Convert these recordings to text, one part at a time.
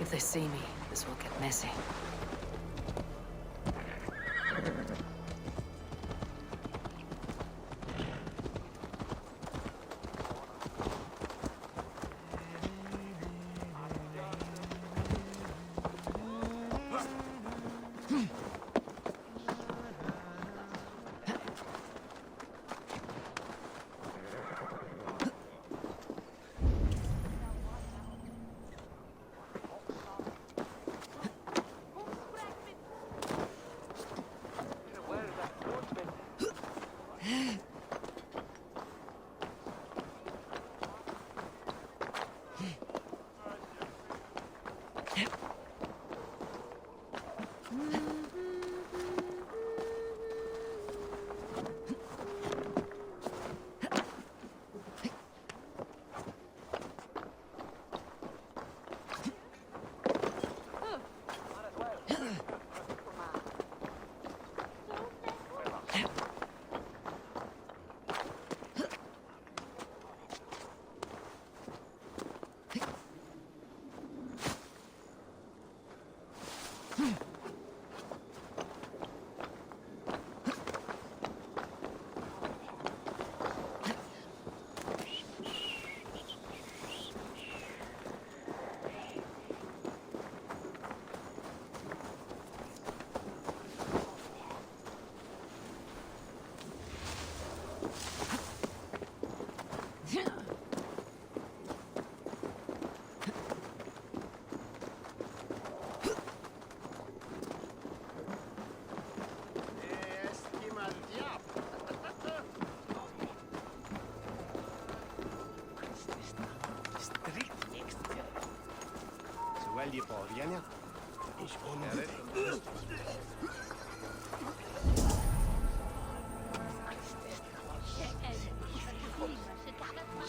If they see me, this will get messy.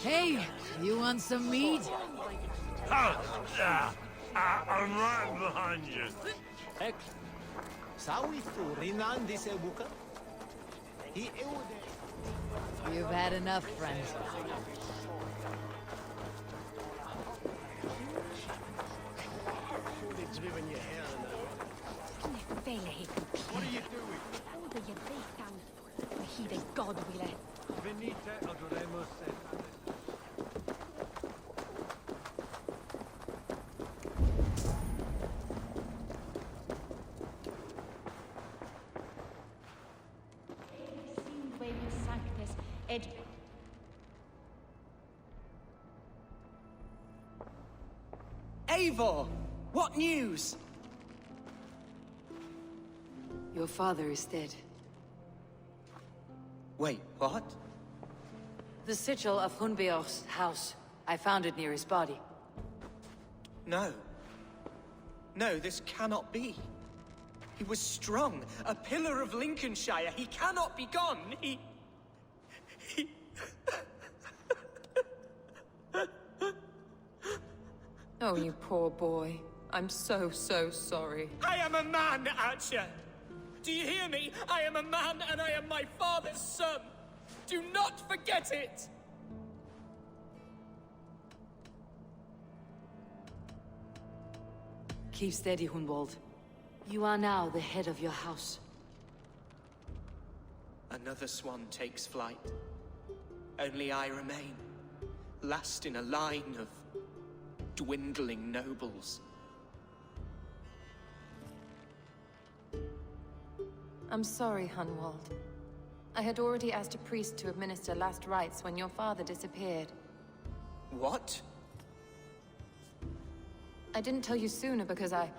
Hey, you want some meat? I'm right behind you. You've had enough, friend. What are you doing? Venite adoremos Eivor! What news? Your father is dead. Wait, what? The sigil of Hunbeor's house. I found it near his body. No. No, this cannot be. He was strong, a pillar of Lincolnshire. He cannot be gone. He... Oh, you poor boy. I'm so sorry. I am a man, Archer! Do you hear me? I am a man and I am my father's son! Do not forget it! Keep steady, Hunwald. You are now the head of your house. Another swan takes flight. Only I remain, last in a line of dwindling nobles. I'm sorry, Hunwald. I had already asked a priest to administer last rites when your father disappeared. What? I didn't tell you sooner because I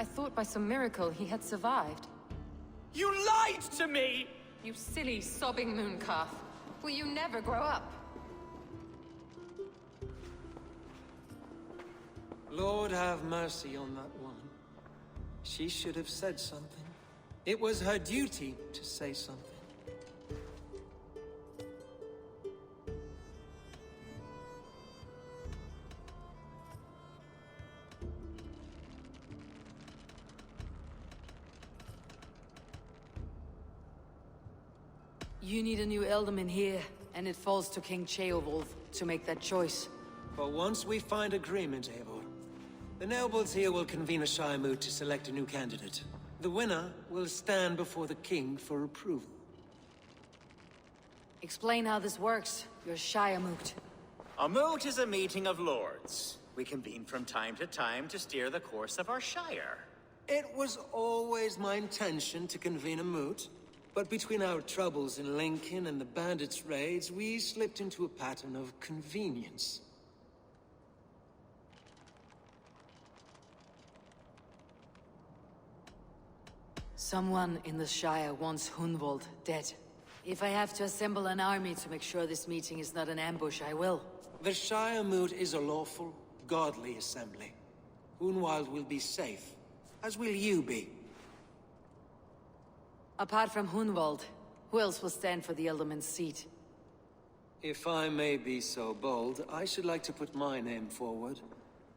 thought by some miracle he had survived. You lied to me! You silly, sobbing mooncalf. Will you never grow up? Lord have mercy on that one. She should have said something. It was her duty to say something. You need a new alderman here, and it falls to King Ceolwulf to make that choice. But once we find agreement, Eivor, The nobles here will convene a Shire moot to select a new candidate. The winner will stand before the king for approval. Explain how this works, your Shire moot. A moot is a meeting of lords. We convene from time to time to steer the course of our Shire. It was always my intention to convene a moot, but between our troubles in Lincoln and the bandits' raids, we slipped into a pattern of convenience. Someone in the Shire wants Hunwald dead. If I have to assemble an army to make sure this meeting is not an ambush, I will. The Shire moot is a lawful, godly assembly. Hunwald will be safe, as will you be. Apart from Hunwald, who else will stand for the Elderman's seat? If I may be so bold, I should like to put my name forward.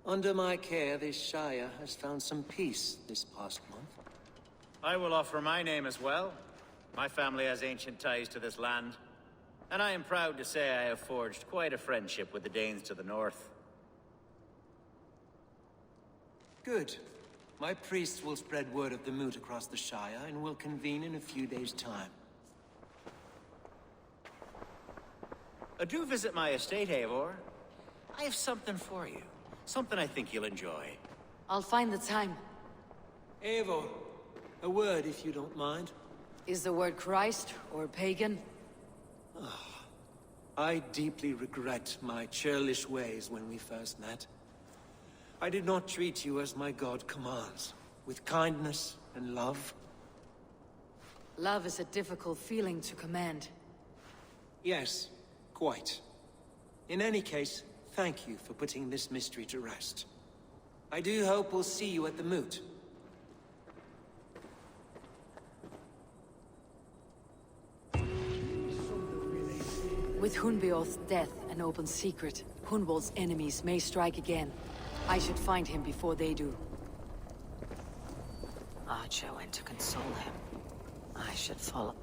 Under my care, this Shire has found some peace this past month. I will offer my name as well. My family has ancient ties to this land, and I am proud to say I have forged quite a friendship with the Danes to the north. Good. My priests will spread word of the moot across the Shire, and will convene in a few days' time. Do visit my estate, Eivor. I have something for you. Something I think you'll enjoy. I'll find the time. Eivor, a word if you don't mind. Is the word Christ or pagan? I deeply regret my churlish ways when we first met. I did not treat you as my god commands, with kindness and love. Love is a difficult feeling to command. Yes, quite. In any case, thank you for putting this mystery to rest. I do hope we'll see you at the moot. With Hunbeorth's death an open secret, Hunwald's enemies may strike again. I should find him before they do. Archer went to console him. I should follow.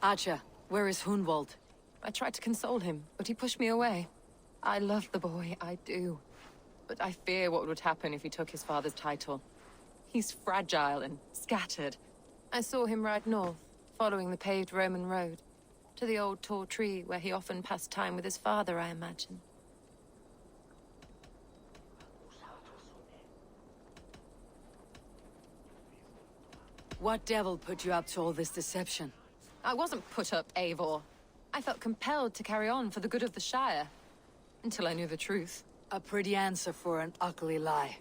Archer, where is Hunwald? I tried to console him, but he pushed me away. I love the boy, I do. But I fear what would happen if he took his father's title. He's fragile and scattered. I saw him ride north, following the paved Roman road. To the old tall tree where he often passed time with his father, I imagine. What devil put you up to all this deception? I wasn't put up, Eivor. I felt compelled to carry on for the good of the Shire. Until I knew the truth. A pretty answer for an ugly lie.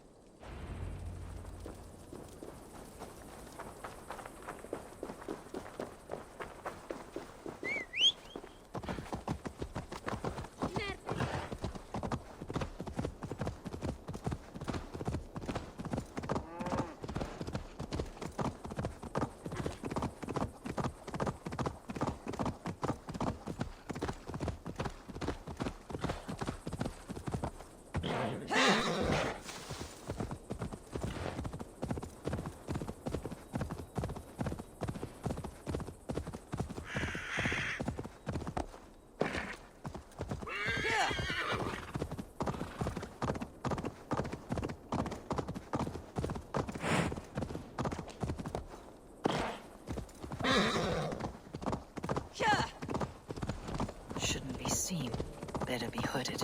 better be hooded.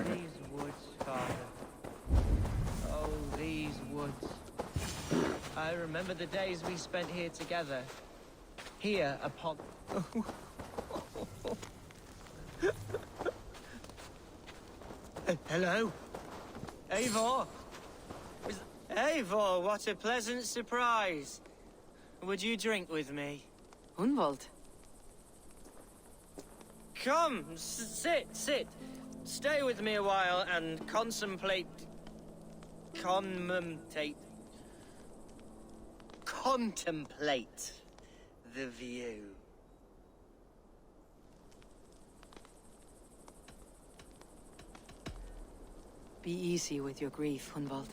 These woods, Father. Oh, these woods. I remember the days we spent here together. Here upon... Hello? Eivor? Eivor, what a pleasant surprise. Would you drink with me? Hunwald? Come, sit. Stay with me a while and contemplate the view. Be easy with your grief, Hunwald.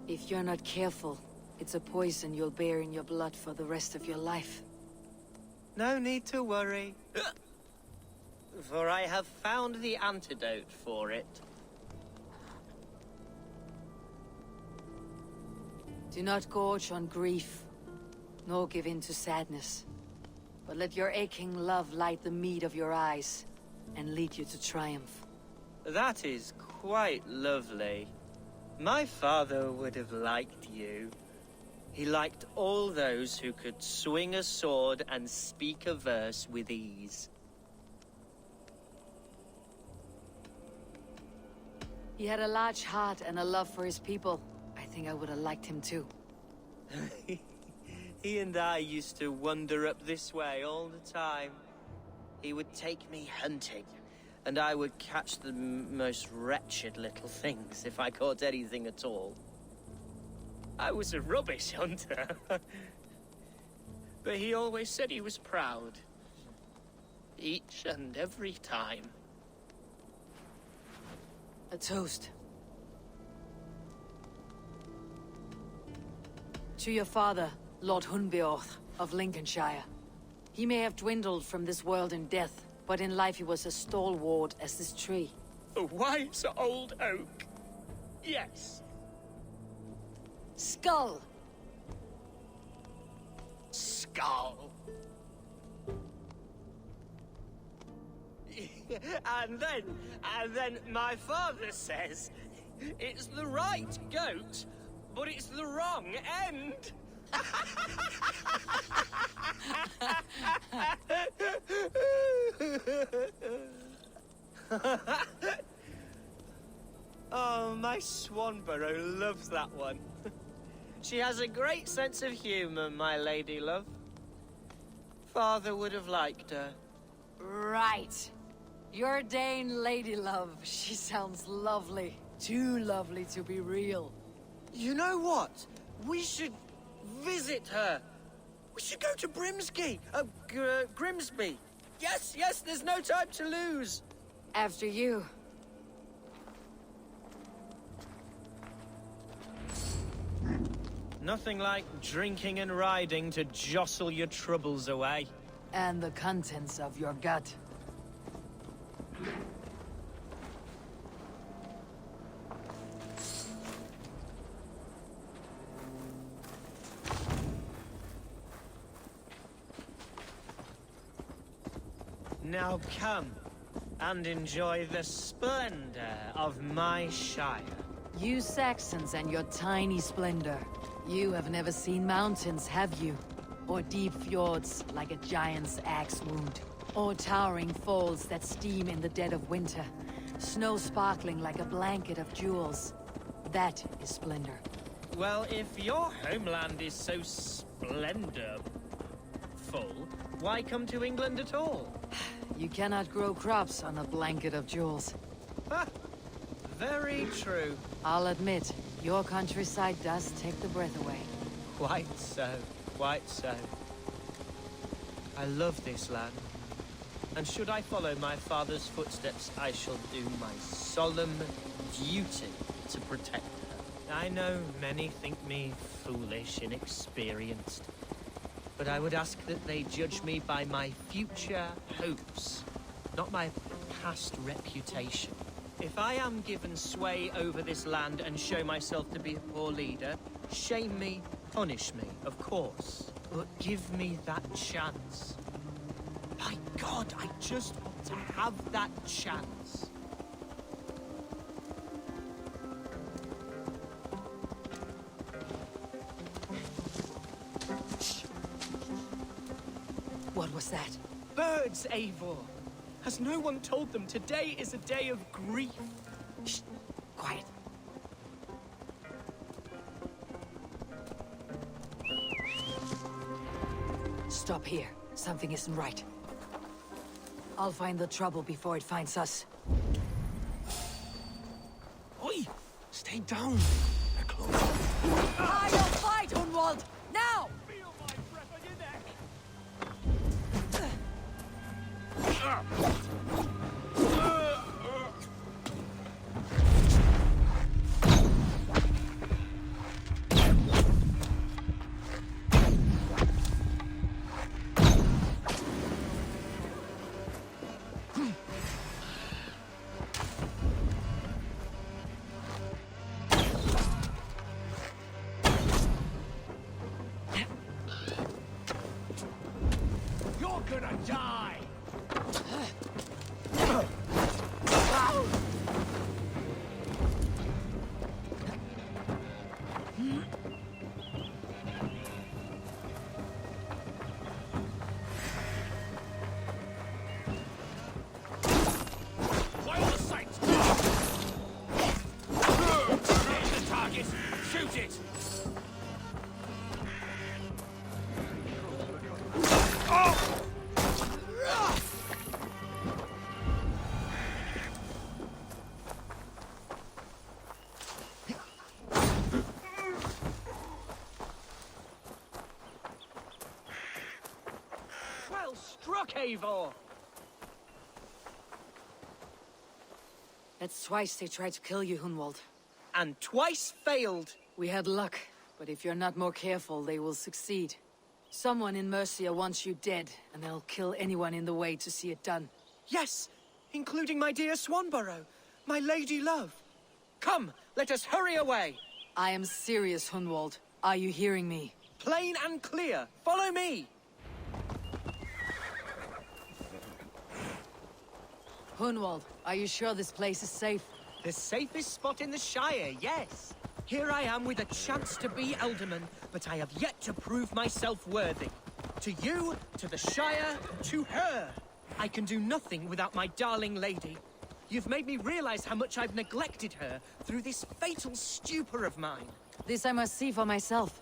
If you're not careful, it's a poison you'll bear in your blood for the rest of your life. No need to worry. For I have found the antidote for it. Do not gorge on grief, nor give in to sadness. But let your aching love light the mead of your eyes, and lead you to triumph. That is quite lovely. My father would have liked you. He liked all those who could swing a sword and speak a verse with ease. He had a large heart and a love for his people. I think I would have liked him too. He and I used to wander up this way all the time. He would take me hunting, and I would catch the most wretched little things if I caught anything at all. I was a rubbish hunter. But he always said he was proud. Each and every time. A toast. To your father, Lord Hunbeorth of Lincolnshire. He may have dwindled from this world in death, but in life he was as stalwart as this tree. A wise old oak. Yes. Skull! Skull. And then my father says, it's the right goat, but it's the wrong end. Oh, my Swanborough loves that one. She has a great sense of humor, my lady love. Father would have liked her. Right. Your Dane lady love. She sounds lovely. Too lovely to be real. You know what? We should visit her. We should go to Grimsby. Yes, there's no time to lose. After you. Nothing like drinking and riding to jostle your troubles away. And the contents of your gut. Now come and enjoy the splendor of my shire. You Saxons and your tiny splendor. You have never seen mountains, have you? Or deep fjords like a giant's axe wound. Or towering falls that steam in the dead of winter. Snow sparkling like a blanket of jewels. That is splendor. Well, if your homeland is so splendorful, why come to England at all? You cannot grow crops on a blanket of jewels. Ha! Very true. I'll admit, your countryside does take the breath away. Quite so, quite so. I love this land. And should I follow my father's footsteps, I shall do my solemn duty to protect her. I know many think me foolish, inexperienced, but I would ask that they judge me by my future hopes, not my past reputation. If I am given sway over this land and show myself to be a poor leader, shame me, punish me, of course, but give me that chance. By God, I just want to have that chance. What was that? Birds, Eivor! Has no one told them today is a day of grief? Shh! Quiet. Stop here. Something isn't right. I'll find the trouble before it finds us. Oi! Stay down. They're close. Higher fight, Hunwald! Now! Feel my breath on your neck. You're gonna die! Why all the sights? Here's the target. Shoot it! Well struck, Eivor! That's twice they tried to kill you, Hunwald. And twice failed. We had luck, but if you're not more careful, they will succeed. Someone in Mercia wants you dead, and they'll kill anyone in the way to see it done. Yes, including my dear Swanborough, my lady love. Come, let us hurry away. I am serious, Hunwald. Are you hearing me? Plain and clear. Follow me. Hunwald, are you sure this place is safe? The safest spot in the Shire, yes. Here I am with a chance to be Alderman, but I have yet to prove myself worthy. To you, to the Shire, to her. I can do nothing without my darling lady. You've made me realize how much I've neglected her through this fatal stupor of mine. This I must see for myself.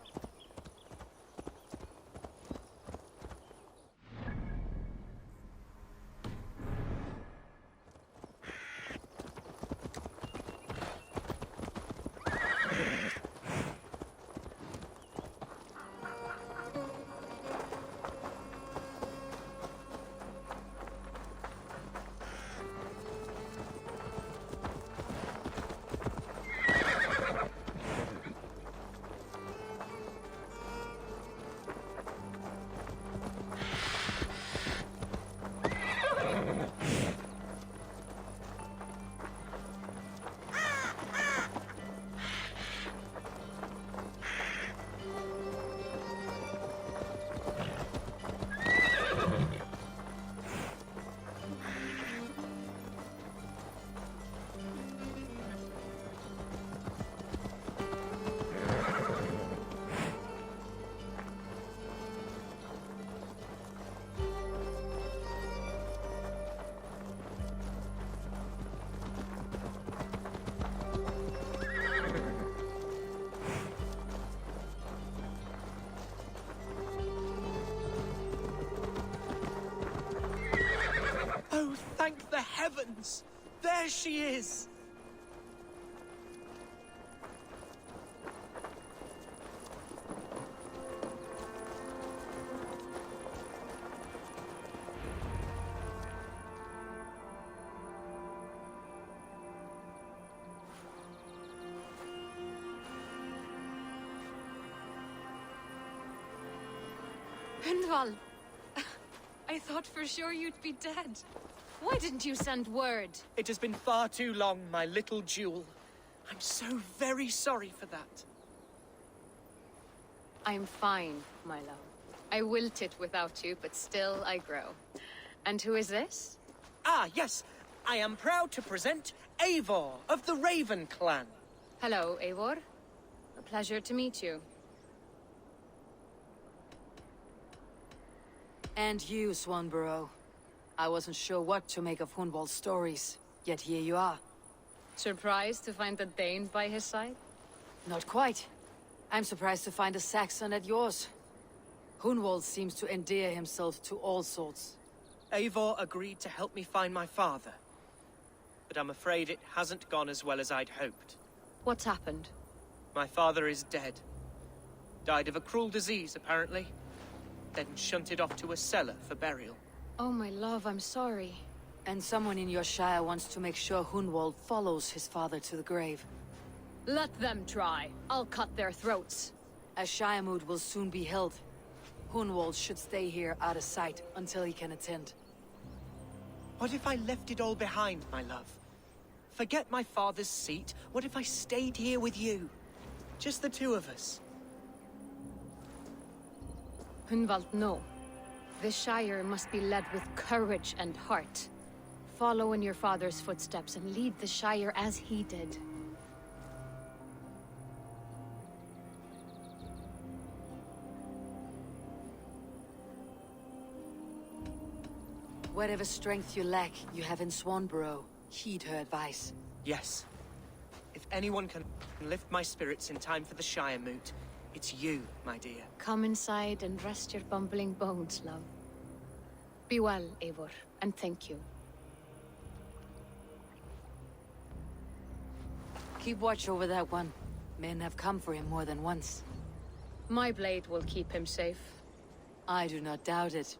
Oh, thank the heavens! There she is! Gunvald! I thought for sure you'd be dead. Why didn't you send word? It has been far too long, my little jewel. I'm so very sorry for that. I'm fine, my love. I wilted without you, but still I grow. And who is this? Ah, yes. I am proud to present Eivor of the Raven clan. Hello, Eivor. A pleasure to meet you. And you, Swanborough. I wasn't sure what to make of Hunwald's stories, yet here you are. Surprised to find the Dane by his side? Not quite. I'm surprised to find a Saxon at yours. Hunwald seems to endear himself to all sorts. Eivor agreed to help me find my father. But I'm afraid it hasn't gone as well as I'd hoped. What's happened? My father is dead. Died of a cruel disease, apparently. Then shunted off to a cellar for burial. Oh, my love, I'm sorry. And someone in your shire wants to make sure Hunwald follows his father to the grave. Let them try. I'll cut their throats. A shire moot will soon be held. Hunwald should stay here out of sight until he can attend. What if I left it all behind, my love? Forget my father's seat. What if I stayed here with you? Just the two of us. Hunwald, no. This Shire must be led with courage and heart. Follow in your father's footsteps and lead the Shire as he did. Whatever strength you lack, you have in Swanborough. Heed her advice. Yes. If anyone can lift my spirits in time for the Shire moot, it's you, my dear. Come inside and rest your bumbling bones, love. Be well, Eivor, and thank you. Keep watch over that one. Men have come for him more than once. My blade will keep him safe. I do not doubt it.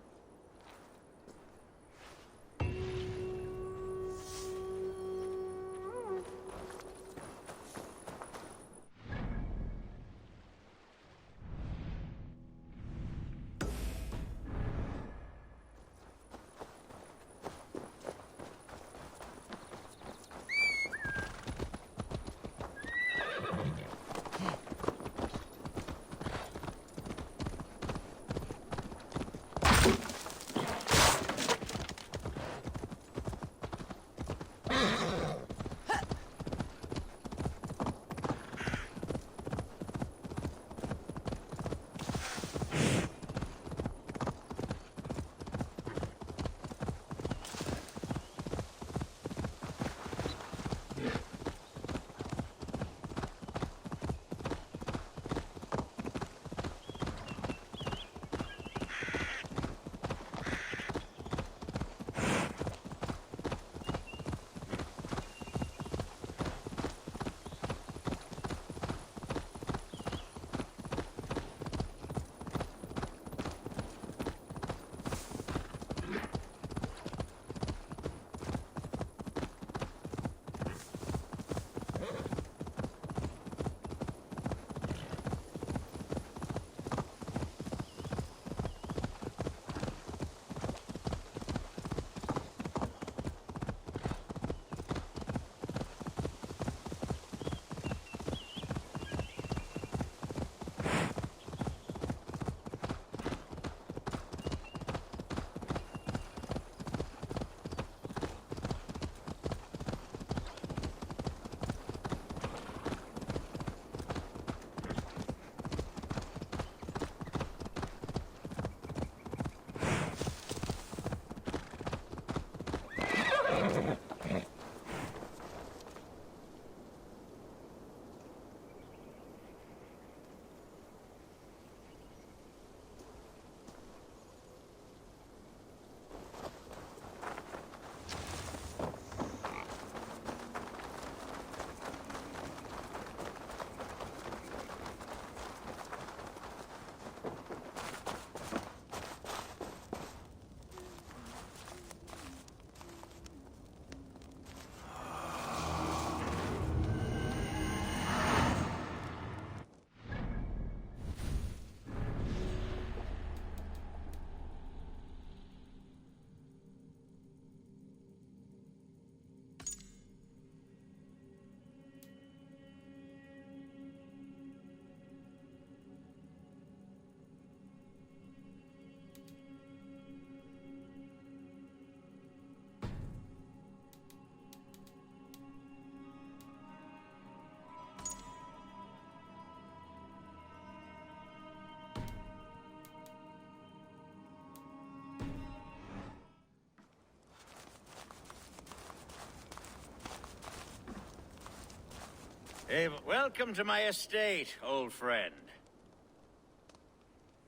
Hey, welcome to my estate, old friend.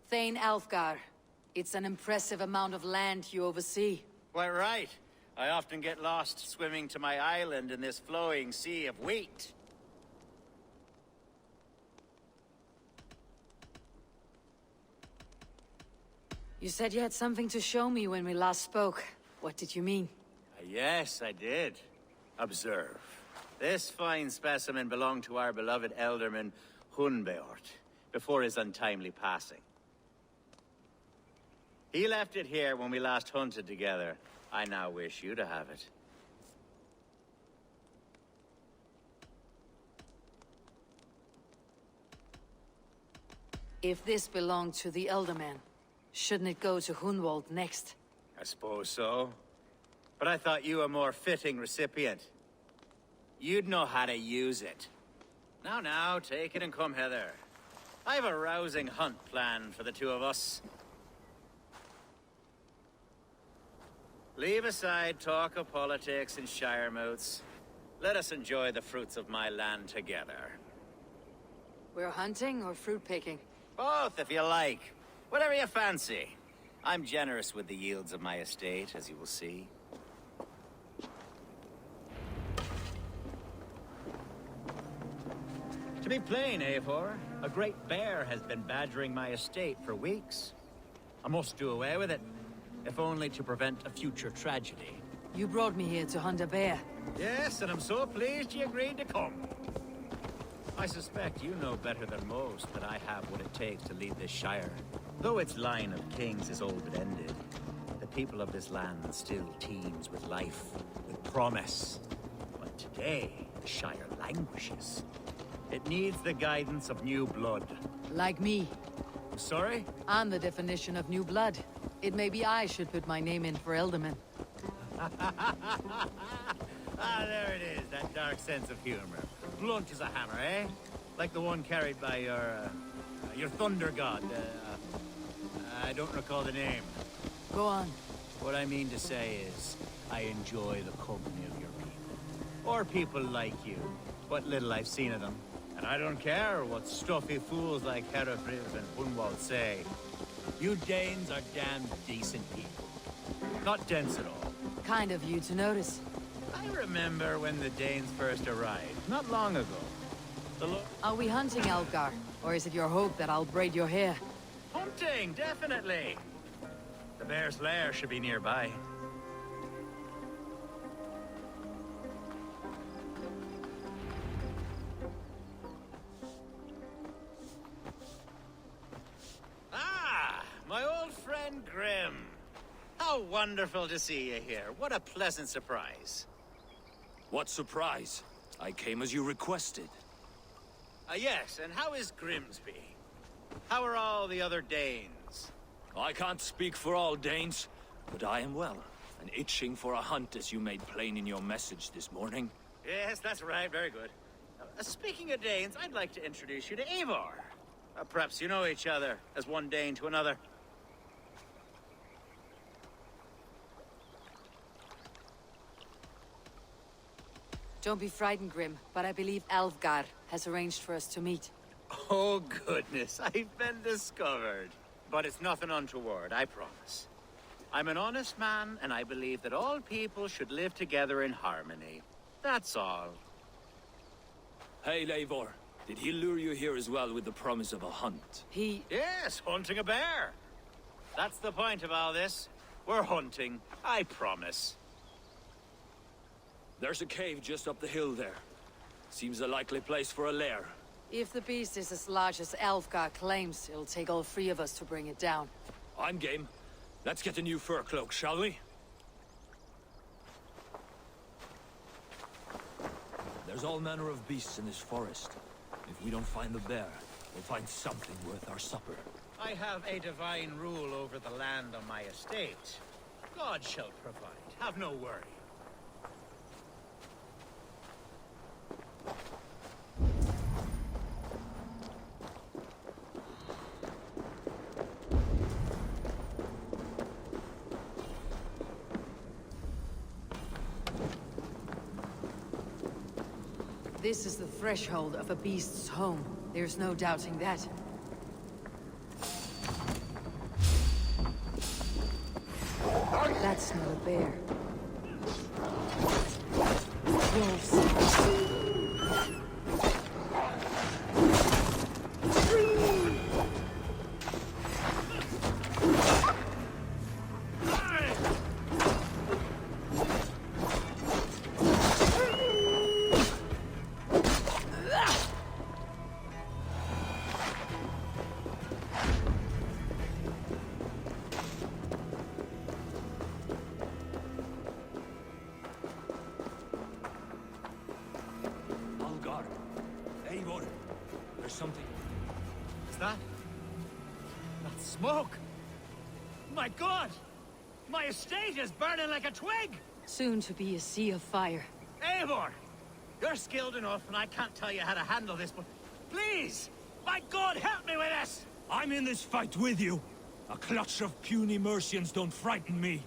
Thane Alfgar. It's an impressive amount of land you oversee. Quite right. I often get lost swimming to my island in this flowing sea of wheat. You said you had something to show me when we last spoke. What did you mean? Yes, I did. Observe. This fine specimen belonged to our beloved elderman, Hunbeort, before his untimely passing. He left it here when we last hunted together. I now wish you to have it. If this belonged to the Elderman, shouldn't it go to Hunwald next? I suppose so. But I thought you a more fitting recipient. You'd know how to use it. Now, take it and come hither. I've a rousing hunt planned for the two of us. Leave aside talk of politics and shire moots. Let us enjoy the fruits of my land together. We're hunting or fruit picking? Both, if you like. Whatever you fancy. I'm generous with the yields of my estate, as you will see. To be plain, Eivor, a great bear has been badgering my estate for weeks. I must do away with it, if only to prevent a future tragedy. You brought me here to hunt a bear. Yes, and I'm so pleased you agreed to come. I suspect you know better than most that I have what it takes to lead this shire. Though its line of kings is old and ended, the people of this land still teems with life, with promise. But today, the shire languishes. It needs the guidance of new blood. Like me. Sorry? I'm the definition of new blood. It may be I should put my name in for Elderman. Ah, there it is, that dark sense of humor. Blunt as a hammer, eh? Like the one carried by your thunder god. I don't recall the name. Go on. What I mean to say is, I enjoy the company of your people. Or people like you. What little I've seen of them. And I don't care what stuffy fools like HEREFRITH and Hunwald say. You Danes are damn decent people. Not dense at all. Kind of you to notice. I remember when the Danes first arrived, not long ago. Are we hunting Alfgar? Or is it your hope that I'll braid your hair? Hunting, definitely! The bear's lair should be nearby. Ah! My old friend Grim. How wonderful to see you here. What a pleasant surprise. What surprise? I came as you requested. Yes, and how is Grimsby? How are all the other Danes? I can't speak for all Danes, but I am well, and itching for a hunt as you made plain in your message this morning. Yes, that's right, very good. Speaking of Danes, I'd like to introduce you to Eivor. Perhaps you know each other, as one Dane to another. Don't be frightened, Grim, but I believe Alfgar has arranged for us to meet. Oh, goodness, I've been discovered. But it's nothing untoward, I promise. I'm an honest man, and I believe that all people should live together in harmony. That's all. Hey, Eivor. Did he lure you here as well with the promise of a hunt? Yes, hunting a bear. That's the point of all this. We're hunting, I promise. There's a cave just up the hill there. Seems a likely place for a lair. If the beast is as large as Alfgar claims, it'll take all three of us to bring it down. I'm game. Let's get a new fur cloak, shall we? There's all manner of beasts in this forest. If we don't find the bear, we'll find something worth our supper. I have a divine rule over the land on my estate. God shall provide. Have no worry. This is the threshold of a beast's home. There's no doubting that. That's not a bear. Wolves. Algar. Eivor. There's something. Is that? That's smoke! My god! My estate is burning like a twig! Soon to be a sea of fire. Eivor! You're skilled enough, and I can't tell you how to handle this, but please! My god, help me with this! I'm in this fight with you. A clutch of puny Mercians don't frighten me.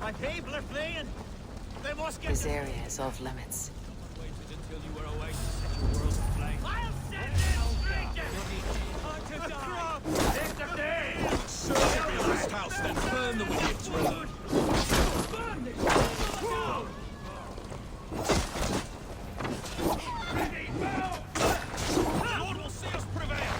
My people are fleeing! They must get This area is off limits. Waited until you were away to set your world aflame. I'll send them straight down! To die! Take the day! Search every last house, then burn them with its brother. Burn this! Go! Ready, now! Lord will see us prevail.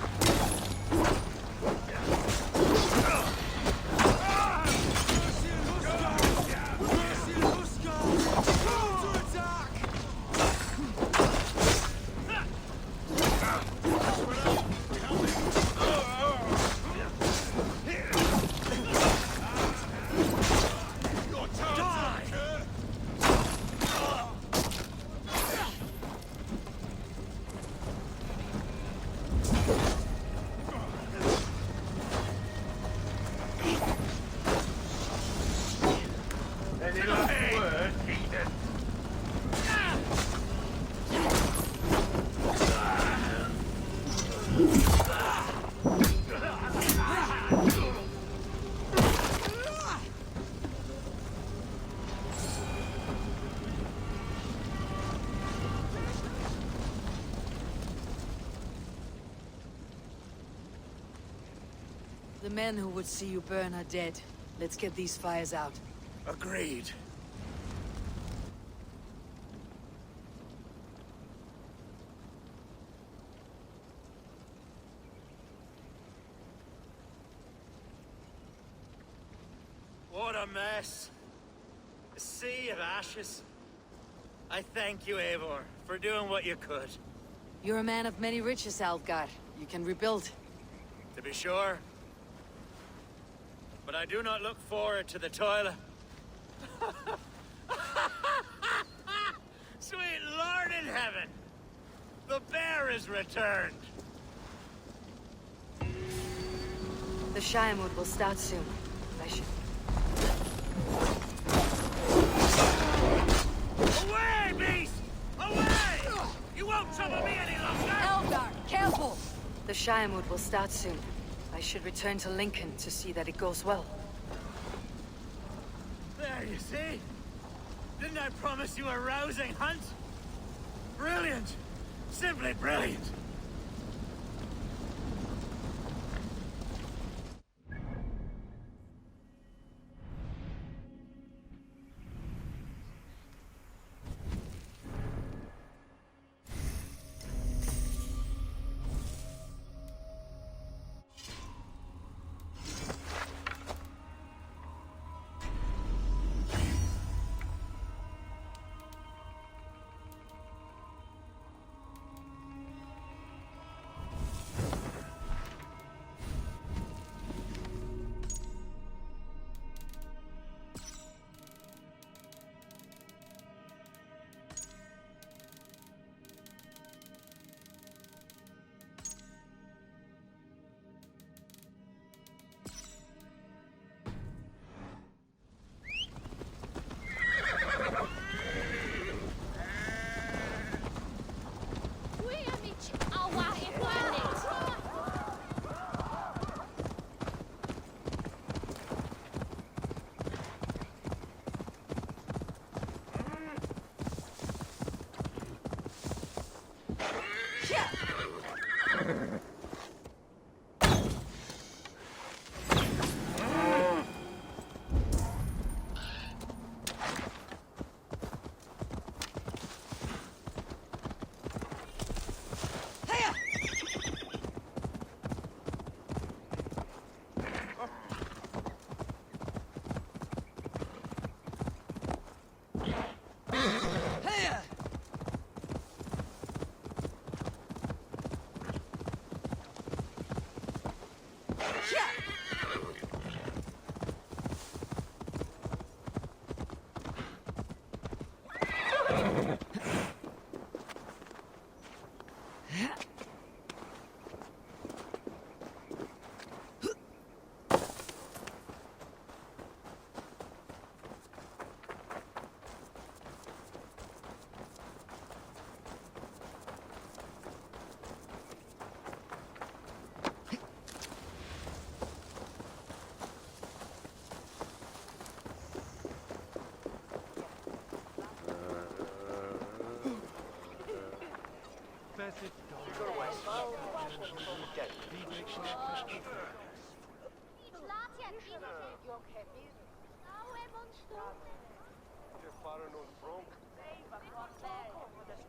The men who would see you burn are dead. Let's get these fires out. Agreed. What a mess. A sea of ashes. I thank you, Eivor, for doing what you could. You're a man of many riches, Algar. You can rebuild. To be sure. But I do not look forward to the toil. Sweet Lord in heaven! The bear is returned! The Shiremood will start soon. I should... Away, beast! Away! You won't trouble me any longer! Algar, careful! The Shiremood will start soon. I should return to Lincoln to see that it goes well. There, you see? Didn't I promise you a rousing hunt? Brilliant! Simply brilliant!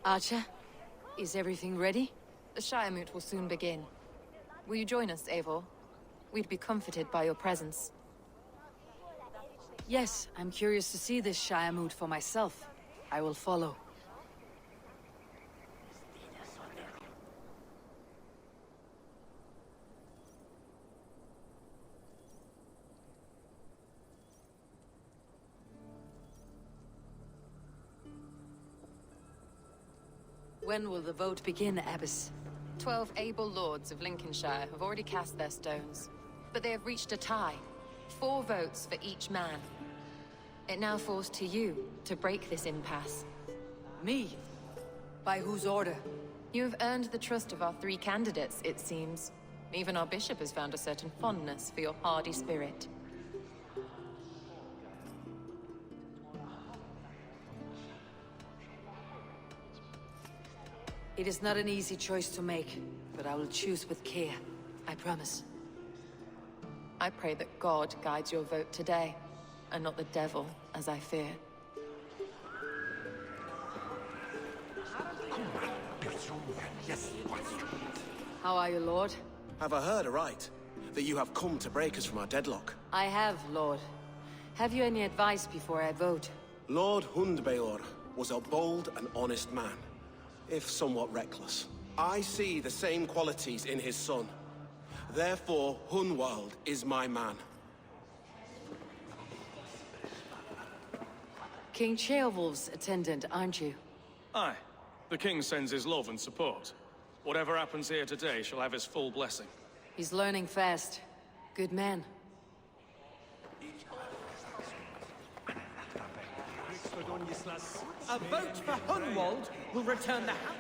Archer, is everything ready? The Shire Moot will soon begin. Will you join us, Eivor? We'd be comforted by your presence. Yes, I'm curious to see this Shire Moot for myself. I will follow. When will the vote begin, Abbess? 12 able lords of Lincolnshire have already cast their stones, but they have reached a tie. 4 votes for each man. It now falls to you to break this impasse. Me? By whose order? You have earned the trust of our 3 candidates, it seems. Even our bishop has found a certain fondness for your hardy spirit. It is not an easy choice to make, but I will choose with care. I promise. I pray that God guides your vote today, and not the devil, as I fear. How are you, Lord? Have I heard aright? That you have come to break us from our deadlock? I have, Lord. Have you any advice before I vote? Lord Hundbeor was a bold and honest man, if somewhat reckless. I see the same qualities in his son. Therefore, Hunwald is my man. King Ceolwulf's attendant, aren't you? Aye. The king sends his love and support. Whatever happens here today shall have his full blessing. He's learning fast. Good man. A vote for Hunwald will return the house.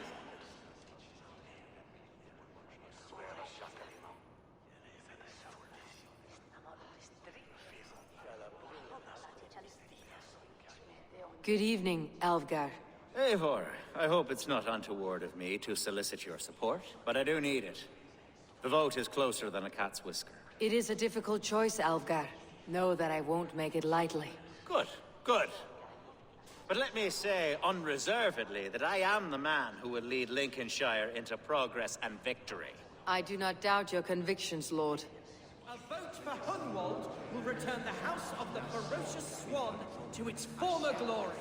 Good evening, Alvgar. Eivor, I hope it's not untoward of me to solicit your support, but I do need it. The vote is closer than a cat's whisker. It is a difficult choice, Alvgar. Know that I won't make it lightly. Good, good. But let me say unreservedly that I am the man who will lead Lincolnshire into progress and victory. I do not doubt your convictions, Lord. A vote for Hunwald will return the House of the Ferocious Swan to its former glory.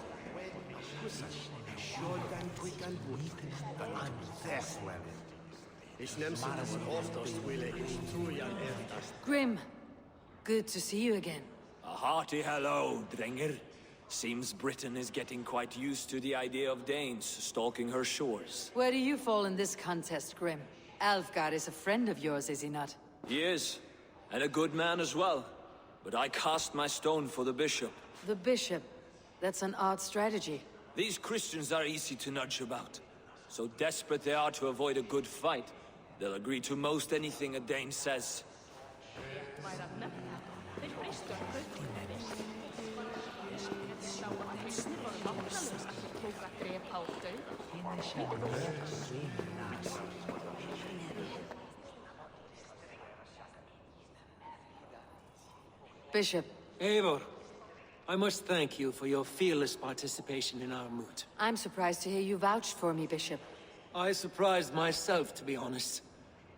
Grim, good to see you again. A hearty hello, Drenger. Seems Britain is getting quite used to the idea of Danes stalking her shores. Where do you fall in this contest, Grim? Alvgar is a friend of yours, is he not? He is, and a good man as well. But I cast my stone for the bishop. The bishop? That's an odd strategy. These Christians are easy to nudge about. So desperate they are to avoid a good fight, they'll agree to most anything a Dane says. Bishop. Eivor, I must thank you for your fearless participation in our moot. I'm surprised to hear you vouched for me, Bishop. I surprised myself, to be honest.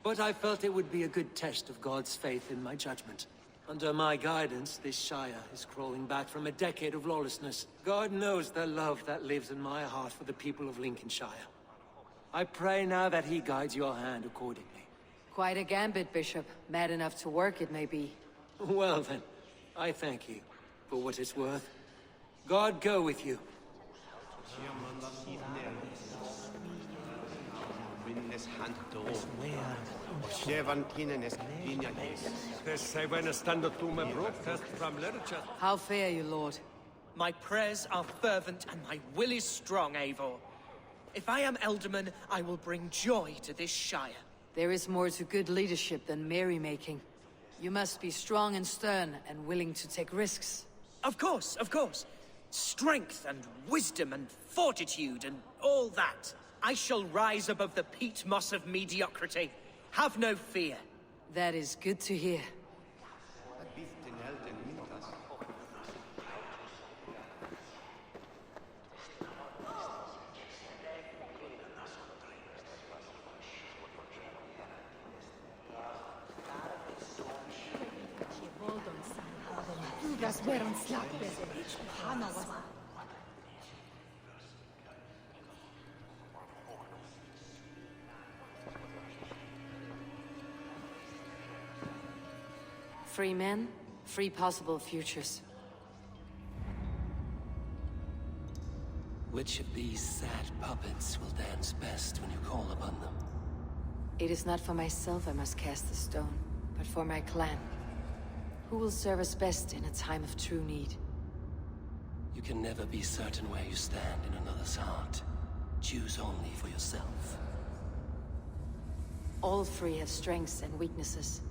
But I felt it would be a good test of God's faith in my judgment. Under my guidance, this Shire is crawling back from a decade of lawlessness. God knows the love that lives in my heart for the people of Lincolnshire. I pray now that he guides your hand accordingly. Quite a gambit, Bishop. Mad enough to work, it may be. Well then, I thank you for what it's worth. God go with you. How fare you, Lord? My prayers are fervent and my will is strong, Eivor. If I am Elderman, I will bring joy to this Shire. There is more to good leadership than merrymaking. You must be strong and stern and willing to take risks. Of course, of course. Strength and wisdom and fortitude and all that. I shall rise above the peat moss of mediocrity. Have no fear. That is good to hear. Free men, free possible futures. Which of these sad puppets will dance best when you call upon them? It is not for myself I must cast the stone, but for my clan. Who will serve us best in a time of true need? You can never be certain where you stand in another's heart. Choose only for yourself. All three have strengths and weaknesses.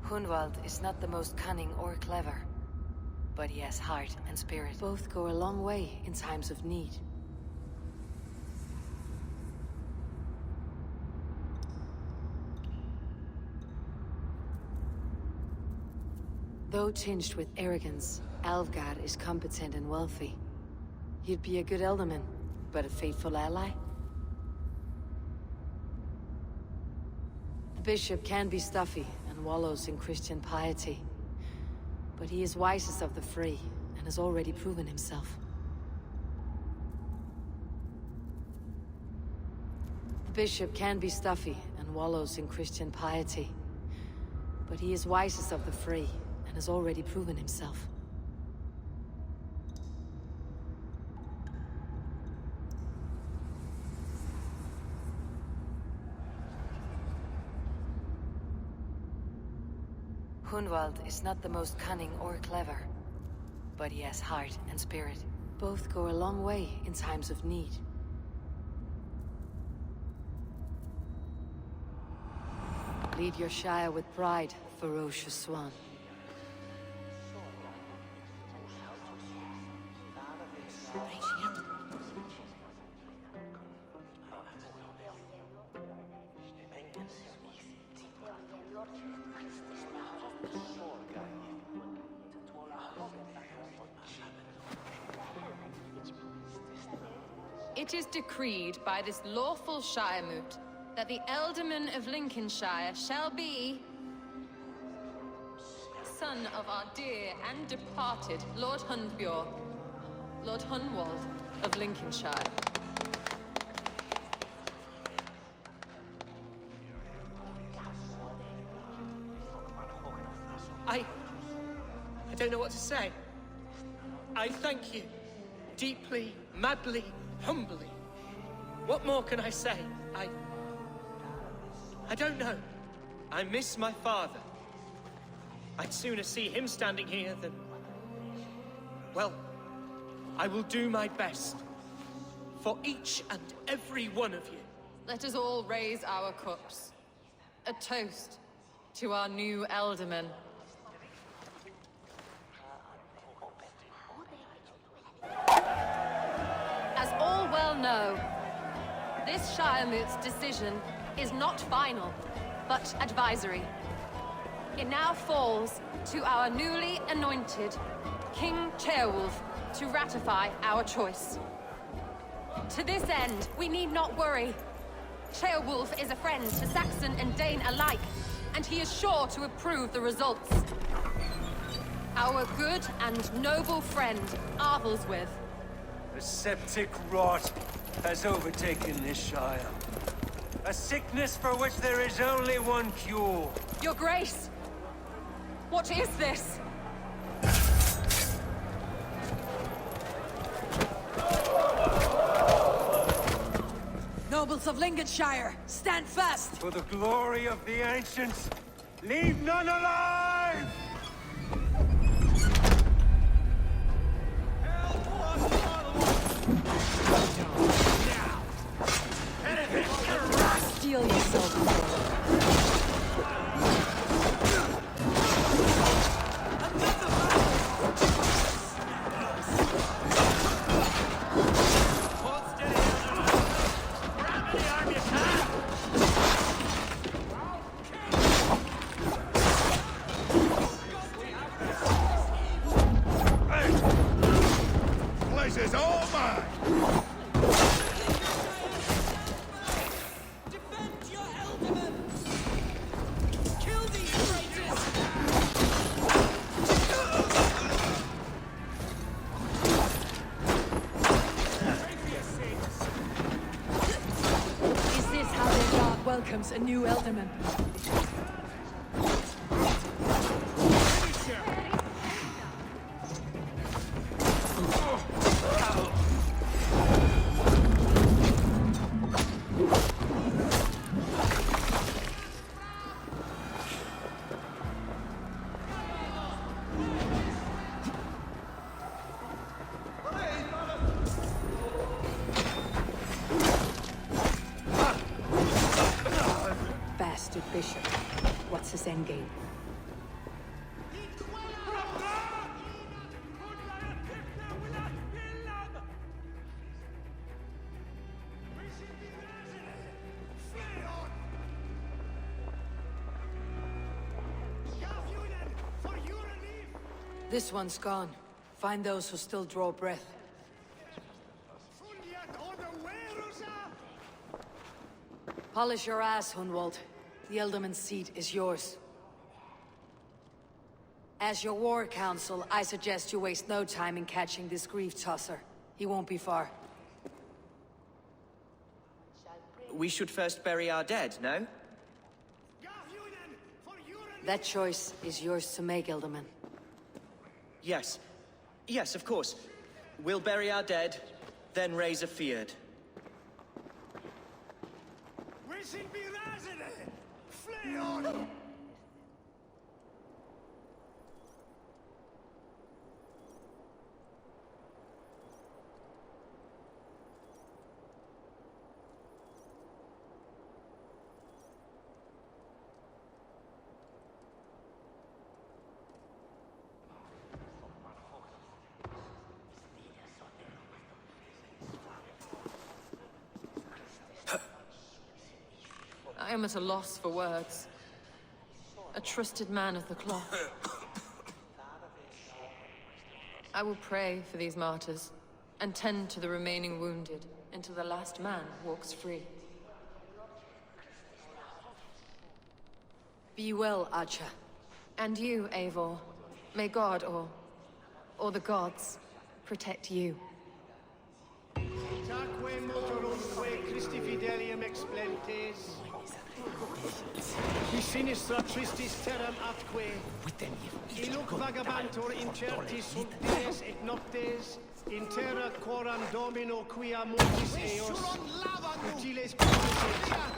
Hunwald is not the most cunning or clever, but he has heart and spirit. Both go a long way in times of need. Though tinged with arrogance, Alvgard is competent and wealthy. He'd be a good alderman, but a faithful ally? The bishop can be stuffy and wallows in Christian piety, but he is wisest of the three and has already proven himself. The bishop can be stuffy and wallows in Christian piety, but he is wisest of the three and has already proven himself. Hunwald is not the most cunning or clever, but he has heart and spirit. Both go a long way in times of need. Lead your Shire with pride, ferocious swan. It is decreed by this lawful Shiremoot that the Alderman of Lincolnshire shall be son of our dear and departed Lord Hundbjorn, Lord Hunwald of Lincolnshire. I don't know what to say. I thank you. Deeply, madly, humbly. What more can I say? I don't know. I miss my father. I'd sooner see him standing here than... Well, I will do my best. For each and every one of you. Let us all raise our cups. A toast to our new Alderman. As all well know, this Shiremoot's decision is not final, but advisory. It now falls to our newly anointed King Ceolwulf to ratify our choice. To this end, we need not worry. Ceolwulf is a friend to Saxon and Dane alike, and he is sure to approve the results. Our good and noble friend, Arthelswith. The septic rot has overtaken this Shire. A sickness for which there is only one cure. Your Grace! What is this? Noble nobles of Lincolnshire, stand fast! For the glory of the ancients, leave none alive! Steel yourself. Is all mine! Defend your eldorman! Kill these traitors! Is this how their god welcomes a new eldorman? Bastard bishop. What's his endgame? This one's gone. Find those who still draw breath. Polish your ass, Hunwald. The Ealdorman's seat is yours. As your war council, I suggest you waste no time in catching this grief-tosser. He won't be far. We should first bury our dead, no? That choice is yours to make, Ealdorman. Yes. Yes, of course. We'll bury our dead, then raise a feared. I am at a loss for words. A trusted man of the cloth. I will pray for these martyrs, and tend to the remaining wounded, until the last man walks free. Be well, Archer. And you, Eivor. May God, or the gods, protect you. Taque motorumque Christi fidelium explentes. Qui sinistra tristis terram atque. Illuc vagabantur incertis sunt dies et noctes. In terra coram Domino quia mortis eos. Utiles promises.